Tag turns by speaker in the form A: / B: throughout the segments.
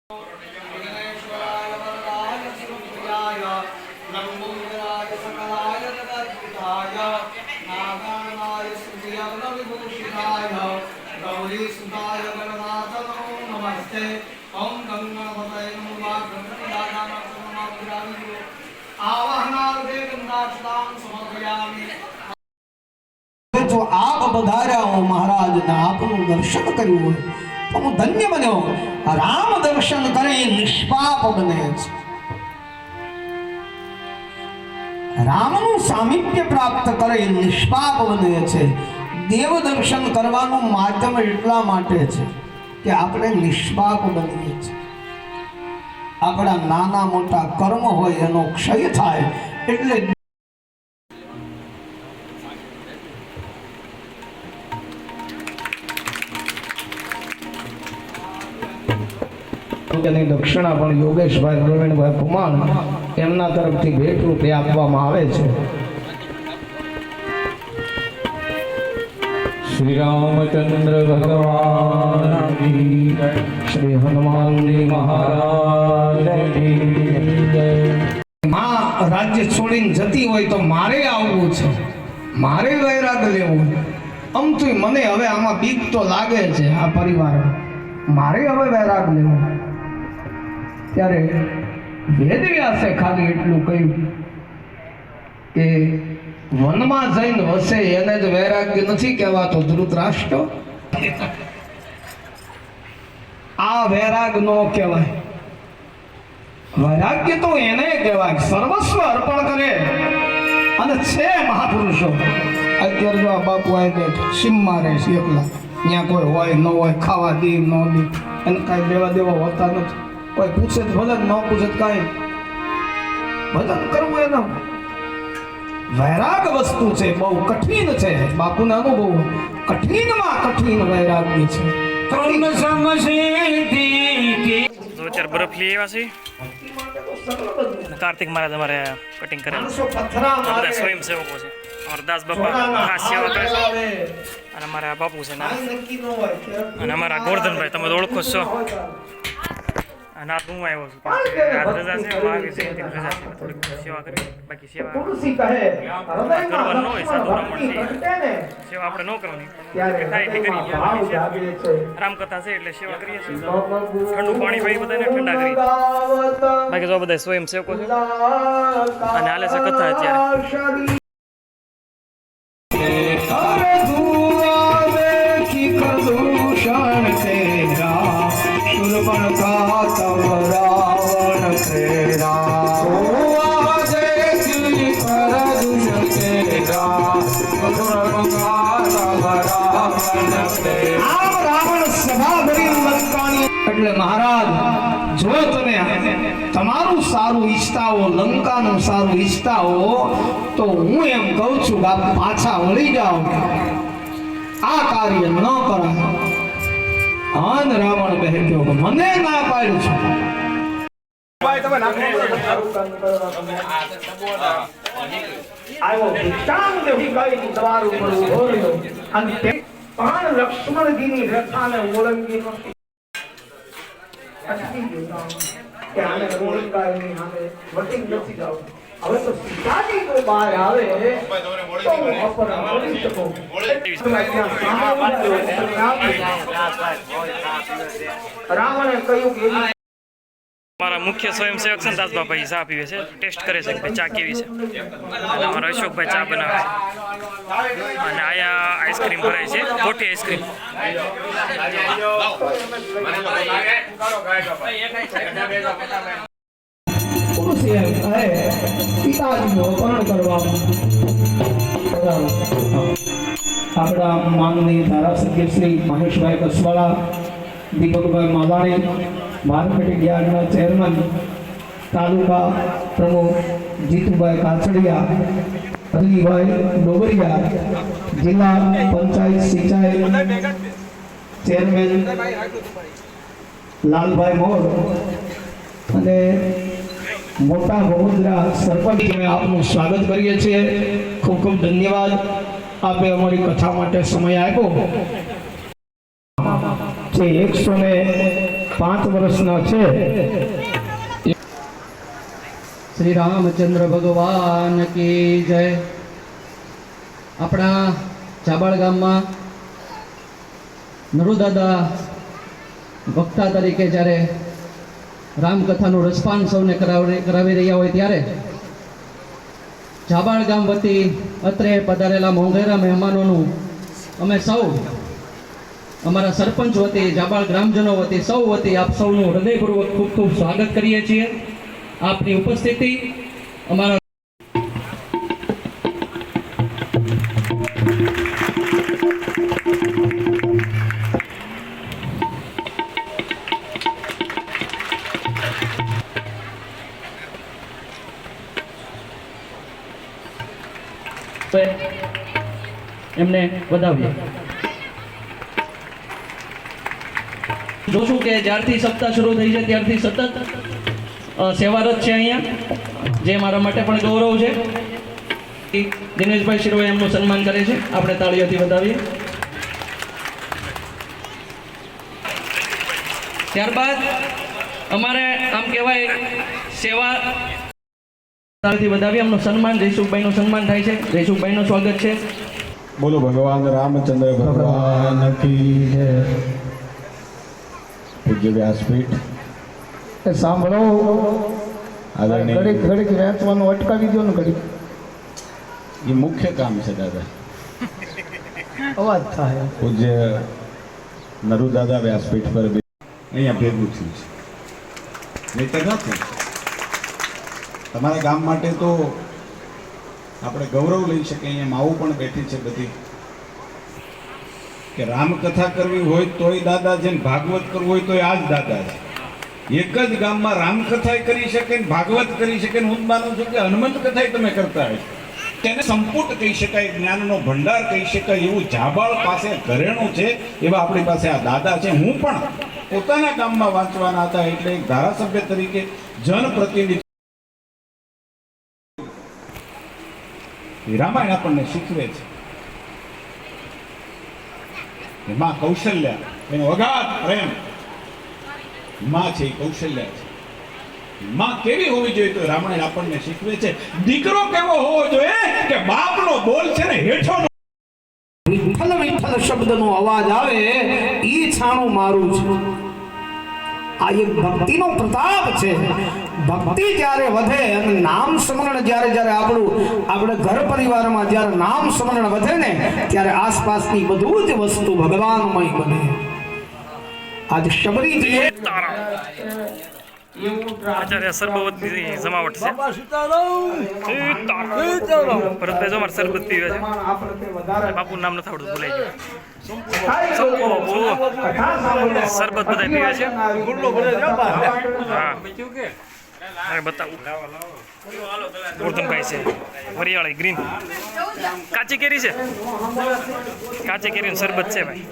A: जो आप बधार्या हो महाराज ने आपनु दर्शन कर्યું હોય તો હું ધન્ય બન્યો। રામ દર્શન કરે નિષ્પાપ બને છે। રામનું સામિપ્ય પ્રાપ્ત કરે નિષ્પાપ બને છે। દેવ દર્શન કરવાનું માધ્યમ એટલા માટે છે કે આપણે નિષ્પાપ બનીએ છીએ। આપણા નાના મોટા કર્મ હોય એનો ક્ષય થાય એટલે દક્ષિણા પણ યોગેશભાઈ પ્રવીણભાઈ કુમાર એમના તરફથી ભેટ રૂપે આપવામાં આવે છે।
B: શ્રી રામચંદ્ર ભગવાન કી જય,
A: શ્રી હનુમાનજી
B: મહારાજ
A: માં રાજ્ય છોડીને જતી હોય તો મારે આવવું છે, મારે વૈરાગ લેવું। આમ તો મને હવે આમાં બીક તો લાગે છે, આ પરિવાર મારે હવે વૈરાગ લેવું। ત્યારે વેદવ્યાસે ખાલી એટલું કહ્યું કે વનમાં જઈને વસે એને જ વૈરાગ્ય નથી કહેવાતો ધૃતરાષ્ટ્ર। આ વૈરાગ નો કહેવાય, વૈરાગ્ય તો એને કહેવાય સર્વસ્વ અર્પણ કરે। અને છે મહાપુરુષો અત્યારે જો આ બાપુ આવી સીમ મારે છે એકલા, ત્યાં કોઈ હોય ન હોય, ખાવા દે ન દે, એને કાંઈ દેવા દેવા હોતા નથી। કોઈ પૂછે તો ભલે, ન પૂછે તો કાંઈ ભજન કરવું એના વૈરાગ વસ્તુ છે, બહુ કઠિન છે। બાપુને અનુભવ કઠિનમાં કઠિન વૈરાગ્ય છે।
C: दो चार बर्फ लिए वासी कार्तिक महाराज हमारे कटिंग करे स्वयं सेवको से और दास बापा खास सेवा करे અને અમારા બાપુ છે ના અને અમારા ગોરધન ભાઈ તમે ઓળખો છો। અને આ હું આવ્યો છું, આજ રજા છે, મહાવીર જયંતિ રજા છે, થોડીક સેવા કરી, બાકી સેવા કરવાનું ન હોય, સાધુ બ્રાહ્મણ છે સેવા આપણે ન કરવાની, થાય એટલી કરી રામકથા છે એટલે સેવા કરીએ છીએ। ઠંડુ પાણી ભાઈ બધાને ઠંડા કરી, બાકી જો બધા સ્વયં સેવકો છે અને હાલે છે કથા અત્યારે।
A: એટલે મહારાજ જો તમે તમારું સારું ઈચ્છતા હો, લંકાનું સારું ઈચ્છતા હો તો હું એમ કહું છું કે પાછા વળી જાઓ, આ કાર્ય ન કરાય। અન રાવણ કહેજો કે મને ના પાડ્યું છે। લક્ષ્મણજીની રથાને ઓળંગી હવે તો સીતાજી કોઈ બહાર આવે રાવણે કહ્યું કે
C: हमारा मुख्य स्वयंसेवक છે દાસ બાપા એ ચા પીવે છે, ટેસ્ટ કરે છે કે ચા કેવી છે। અને અમારા અશોકભાઈ ચા બનાવે છે અને આયા આઈસ્ક્રીમ ભરાય છે, ખોટી આઈસ્ક્રીમ।
A: આપણા માનનીય ધારાસભ્ય શ્રી મહેશભાઈ કસવાળા, દીપકભાઈ માવાણી, માર્કેટિંગ યાર્ડના ચેરમેન, તાલુકા પ્રમુખ જીતુભાઈ કાછડિયા, અજલીભાઈ ડોબરિયા, જિલ્લા પંચાયત સિંચાઈ ચેરમેન લાલભાઈ મોર અને મોટા બહુદરા સરપંચ આપનું સ્વાગત કરીએ છીએ। ખૂબ ખૂબ ધન્યવાદ, આપે અમારી કથા માટે સમય આપ્યો। જે 100 5 વર્ષના છે.
D: શ્રી રામચંદ્ર ભગવાન કી જય. આપણા ચાબળ ગામમાં નરુદાદા વક્તા તરીકે જ્યારે રામકથાનું રસપાન સૌને કરાવી રહ્યા હોય ત્યારે ચાબળ ગામ વતી અત્રે પધારેલા મોંઘેરા મહેમાનોનું અમે સૌ અમારા સરપંચ વતી ચાબળ ગ્રામજનો વતી સૌ વતી આપ સૌનું હૃદયપૂર્વક ખૂબ ખૂબ સ્વાગત કરીએ છીએ. આપની ઉપસ્થિતિ અમારા એમને વધાવીએ. જોશું કે જ્યારથી સપ્તાહ શરૂ થઈ છે ત્યારથી સતત સેવારત છે અહીંયા, જે મારા માટે પણ ગૌરવ છે. દિનેશભાઈ શિરોએ એમનું સન્માન કરે છે, આપણે તાળીઓથી વધાવીએ. ત્યારબાદ અમારે આમ કહેવાય સેવા તાળીથી વધાવીએ. એમનું સન્માન જયસુખભાઈનું સન્માન થાય છે. જયસુખભાઈનું સ્વાગત છે.
E: બોલો ભગવાન રામચંદ્ર ભગવાન કી જય. પૂજ્ય વ્યાસપીઠ
A: એ સાંભળો,
E: આદરણીય
A: ઘડીક વેચવાનું અટકાવી દો ને ઘડીક.
E: એ મુખ્ય કામ છે દાદા.
A: અવાજ થાય.
E: પૂજ્ય નરુદાદા વ્યાસપીઠ પર અહીંયા ભેગું થયું છે. નહીતર નથી. તમારા ગામ માટે તો આપણે ગૌરવ લઈ શકીએ. અહીંયા માવું પણ બેઠી છે બધી, કે રામકથા કરવી હોય તોય દાદા છે ને ભાગવત કરવું હોય તોય આ જ દાદા છે. એક જ ગામમાં રામકથા કરી શકે ને ભાગવત કરી શકે ને. હું માનું છું કે હનુમંત કથા તમે કરતા હોય તેને સંપુટ કહી શકાય, જ્ઞાનનો ભંડાર કહી શકાય. એવું જાબાળ પાસે ઘરેણું છે, એવા આપણી પાસે આ દાદા છે. હું પણ પોતાના ગામમાં વાંચવાના હતા એટલે એક ધારાસભ્ય તરીકે જનપ્રતિનિધિ રામાયણ આપણને શીખવે છે. માં કૌશલ્યા એનો અગાધ પ્રેમ. માં છે એ કૌશલ્યા છે. માં કેવી હોવી જોઈએ તો રામાયણ આપણને શીખવે છે. દીકરો કેવો હોવો જોઈએ કે બાપનો બોલ છે ને હેઠો
A: વિઠ્ઠલ વિઠ્ઠલ શબ્દનો અવાજ આવે ઈ છાણું મારું છે. આ એક ભક્તિનો પ્રતાપ છે. ભક્તિ જ્યારે વધે અને નામ સ્મરણ જ્યારે આપણે ઘર પરિવારમાં જ્યારે નામ સ્મરણ વધે ને ત્યારે આસપાસની બધું જ વસ્તુ ભગવાનમય બને. આજ શબરીજી
C: આચાર્ય સરબતની જમાવટ છે. ભરતભાઈ જો અમારે સરબત પીવે છે. બાપુનું નામ નથી આવડતું, ભૂલાઈ ગયું. સરબત બધા પીવે છે. હા અરે બતાવું. ગોરધનભાઈ છે વરિયાળી ગ્રીન કાચી કેરી છે. કાચી કેરીનું સરબત છે ભાઈ.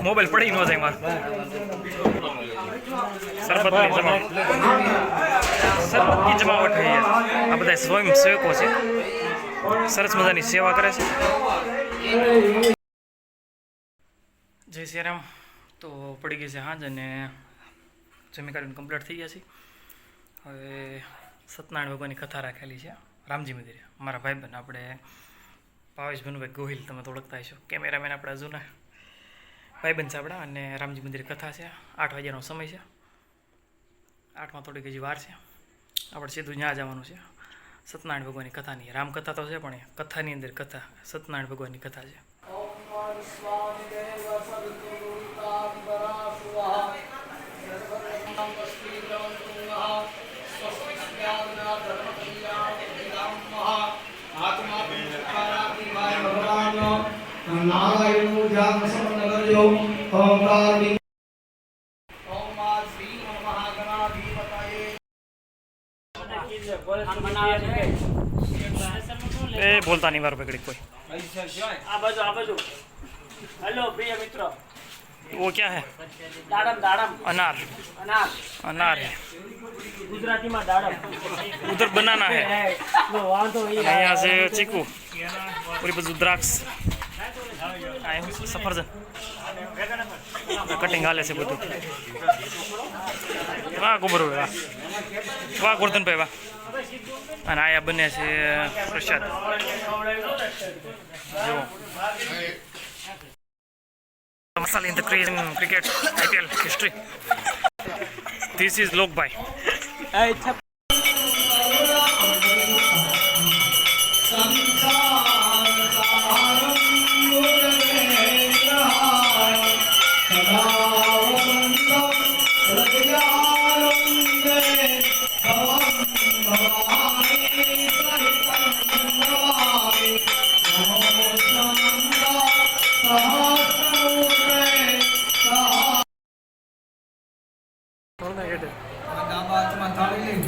C: મોબાઈલ પડી ન જાય મારે. સરબતની જમાવટ, સરબતની જમાવટ છે. આ બધા સ્વયંસેવકો છે, સરસ મજાની સેવા કરે છે. જય શ્રી રામ. તો પડી ગઈ છે હાજ અને જમી કાઢીને કમ્પ્લીટ થઈ ગયા છે. હવે સત્યનારાયણ ભગવાનની કથા રાખેલી છે રામજી મંદિરે. મારા ભાઈબંધ આપણે ભાવેશ ભનુભાઈ ગોહિલ, તમે તો ઓળખતા હશો. કેમેરામેન આપણા જૂના ભાઈબંધ છે આપણા. અને રામજી મંદિરે કથા છે. 8 વાગ્યાનો સમય છે. 8માં થોડીક હજી વાર છે. આપણે સીધું ત્યાં જવાનું છે. સત્યનારાયણ ભગવાનની કથાની રામકથા તો છે પણ એ કથાની અંદર કથા સત્યનારાયણ ભગવાનની કથા છે.
A: નારાયણનું ધ્યાન સ્મરણ કરજો. ઓમકાર
C: એ બોલતા નહીં વાર પકડી કોઈ.
F: આ બાજુ હેલો પ્રિય મિત્રો.
C: वो क्या है?
F: दाड़म
C: अनार अनार है.
F: गुजरातीમાં દાડમ.
C: उधर बनाना है.
F: વાંધો
C: यहाँ से चीकू पूरी बाजू द्राक्ष सफरजन કટિંગ હાલે છે બધું. વાહ ગોબરભાઈ વાહ, વાહ ગોરધનભાઈ વાહ. અને આયા બને છે પ્રસાદ. જુઓ masala in the cricket IPL history. This is Lokbhai.
A: દાબામાં થાળી લઈ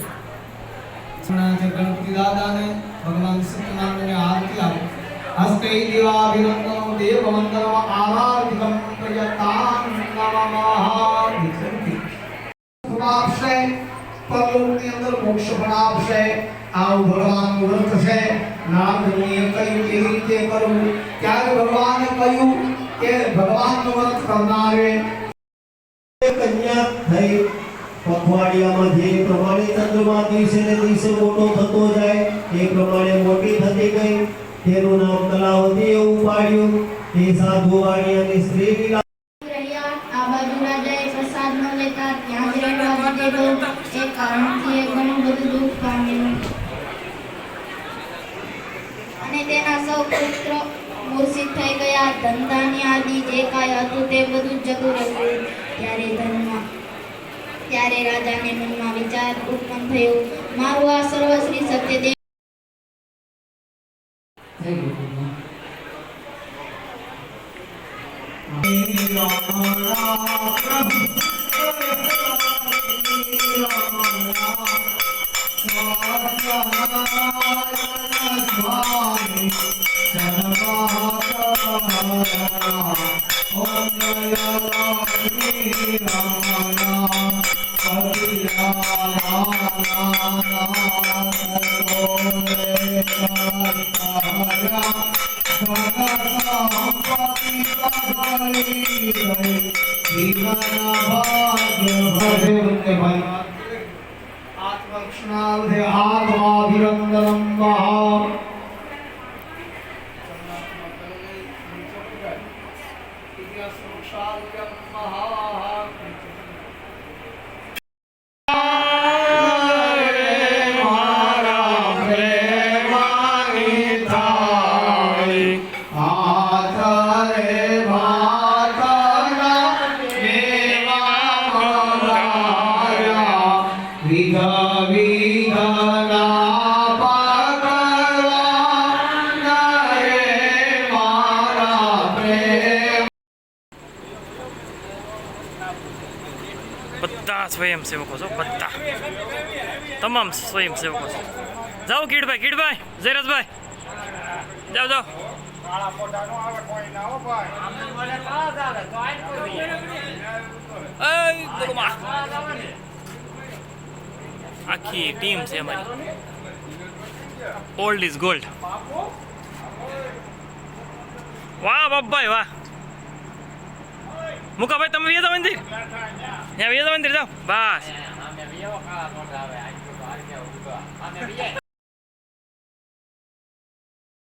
A: ગણપતિ દાદાને ભગવાન સત્યનારાયણને આરતી આપી. હસ્તે દીવાભિનંદનમ દેવવંદનમ આરાધિકમ પ્રયતાન નમઃ. આપશે પરલોકની અંદર મોક્ષ પણ આપશે. આવું ભગવાનનું વ્રત છે. નારદમુનિએ કહ્યું કેવી રીતે કરવું, ત્યારે ભગવાને કહ્યું કે ભગવાનનું વ્રત કરનારે
G: કન્યા થઈ પખવાડિયામાં જે પ્રમાણે ચંદ્રમા દિવસે ને દિવસે મોટો થતો જાય એ પ્રમાણે મોટી થતી ગઈ. તેનું નામ કલાવતી એવું પાડ્યું. તે સાધુ વાણિયાની સ્ત્રી વિલા
H: રહ્યા. આ બાજુ રાજાએ પ્રસાદ ન લેતા ત્યાં જ રહેવા દીધેલો. એ કારણથી એ ઘણું બધું દુઃખ પામ્યું અને તેના સૌ પુત્ર મૂર્છિત થઈ ગયા. ધંધાની આદિ જે કાંઈ હતું તે બધું જ જતું રહ્યું. ત્યારે રાજાને મનમાં વિચાર ઉત્પન્ન થયો, મારું આ સર્વશ્રી સત્યદેવ
A: આત્માભિનંદનમ મહા.
C: બધા સ્વયંસેવકો છો, બધા તમામ સ્વયંસેવકો છો. જાઓ કીડભાઈ, જયરાજભાઈ જાઓ જાઓ. આખી ટીમ છે અમારી. Old is gold. વાહ બાપભાઈ વાહ. મુકાભાઈ તમે વ્યાજા મંદિર, ત્યાં વ્યાજા મંદિર જાઓ બસ.